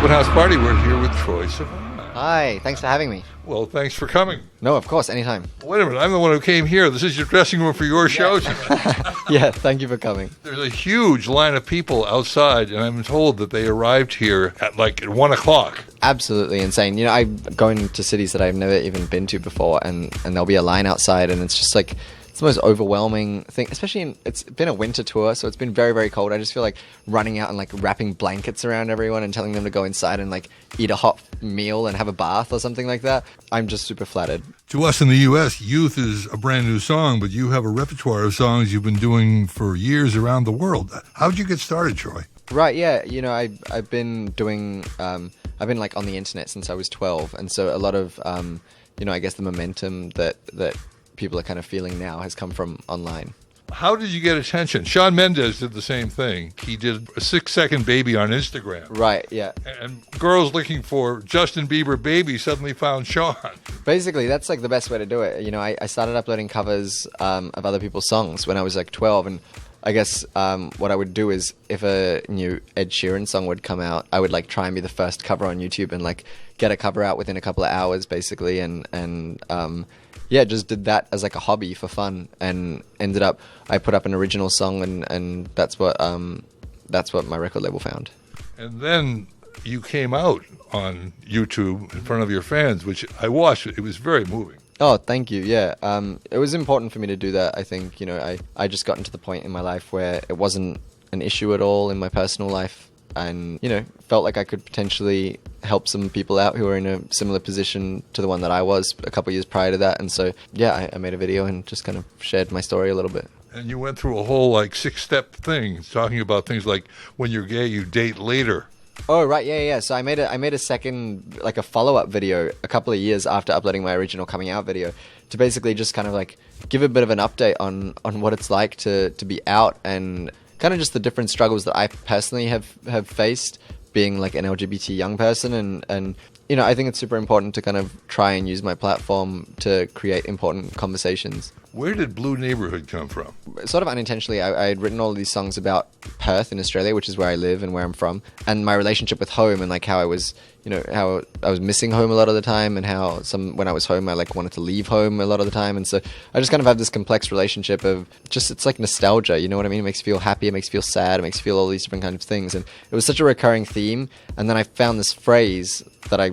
Open House Party. We're here with Troye Sivan. Hi, thanks for having me. Well, thanks for coming. No, of course, anytime. Wait a minute, I'm the one who came here. This is your dressing room for your show tonight. Yeah, thank you for coming. There's a huge line of people outside, and I'm told that they arrived here at like 1 o'clock. Absolutely insane. You know, I'm going to cities that I've never even been to before, and there'll be a line outside, and it's just like, it's the most overwhelming thing, especially it's been a winter tour, so it's been very, very cold. I just feel like running out and like wrapping blankets around everyone and telling them to go inside and like eat a hot meal and have a bath or something like that. I'm just super flattered. To us in the U.S., Youth is a brand new song, but you have a repertoire of songs you've been doing for years around the world. How'd you get started, Troye? Right, yeah. You know, I've been doing, I've been like on the internet since I was 12, and so a lot of, you know, I guess the momentum that people are kind of feeling now has come from online. How did you get attention? Shawn Mendes did the same thing. He did a 6-second baby on Instagram. Right, yeah. And girls looking for Justin Bieber baby suddenly found Shawn. Basically, that's like the best way to do it. You know, I started uploading covers of other people's songs when I was like 12, and I guess what I would do is if a new Ed Sheeran song would come out, I would like try and be the first cover on YouTube and like get a cover out within a couple of hours, basically, and yeah, just did that as like a hobby for fun, and ended up I put up an original song, and that's what my record label found. And then you came out on YouTube in front of your fans, which I watched. It was very moving. Oh, thank you. Yeah, it was important for me to do that. I think, you know, I just gotten to the point in my life where it wasn't an issue at all in my personal life, and, you know, felt like I could potentially help some people out who are in a similar position to the one that I was a couple of years prior to that. And so, yeah, I made a video and just kind of shared my story a little bit. And you went through a whole like 6-step thing, talking about things like when you're gay, you date later. Oh, right, yeah. So I made a second, like a follow-up video a couple of years after uploading my original coming out video to basically just kind of like give a bit of an update on what it's like to be out, and kind of just the different struggles that I personally have faced being like an LGBT young person, and you know, I think it's super important to kind of try and use my platform to create important conversations. Where did Blue Neighborhood come from? Sort of unintentionally, I had written all of these songs about Perth in Australia, which is where I live and where I'm from, and my relationship with home, and like how I was, you know, how I was missing home a lot of the time, and how when I was home, I like wanted to leave home a lot of the time. And so I just kind of have this complex relationship of just, it's like nostalgia, you know what I mean? It makes you feel happy, it makes you feel sad, it makes you feel all these different kinds of things. And it was such a recurring theme. And then I found this phrase that I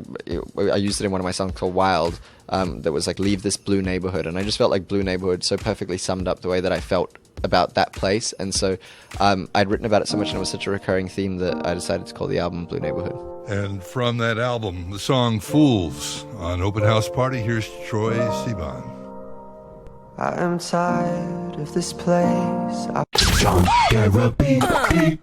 used it in one of my songs called Wild, that was like, leave this blue neighborhood. And I just felt like Blue Neighborhood so perfectly summed up the way that I felt about that place. And so I'd written about it so much, and it was such a recurring theme that I decided to call the album Blue Neighborhood. And from that album, the song Fools on Open House Party, here's Troye Sivan. I am tired of this place. Garabedian.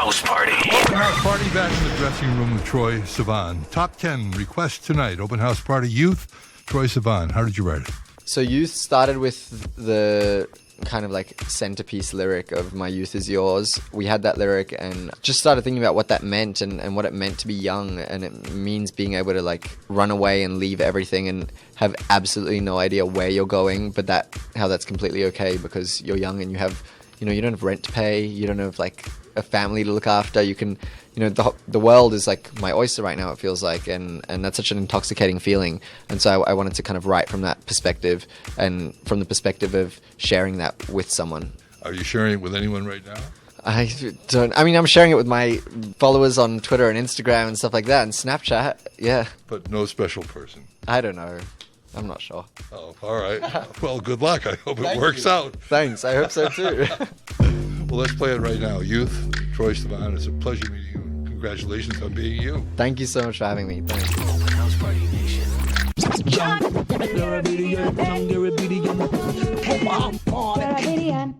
House Party. Open House Party, back in the dressing room with Troye Sivan. Top 10 requests tonight. Open House Party, Youth, Troye Sivan. How did you write it? So Youth started with the kind of like centerpiece lyric of My Youth Is Yours. We had that lyric and just started thinking about what that meant, and what it meant to be young, and it means being able to like run away and leave everything and have absolutely no idea where you're going, but how that's completely okay because you're young and you have, you know, you don't have rent to pay, you don't have like a family to look after, you can, you know, the world is like my oyster right now, it feels like, and that's such an intoxicating feeling. And so I wanted to kind of write from that perspective, and from the perspective of sharing that with someone. Are you sharing it with anyone right now? I mean, I'm sharing it with my followers on Twitter and Instagram and stuff like that, and Snapchat, yeah. But no special person? I don't know. I'm not sure. Oh, all right. Well, good luck. I hope it works out. Thanks. I hope so too. Well, let's play it right now. Youth, Troye Sivan. It's a pleasure meeting you. Congratulations on being you. Thank you so much for having me. Thanks. Open House Party Nation. Garabedian.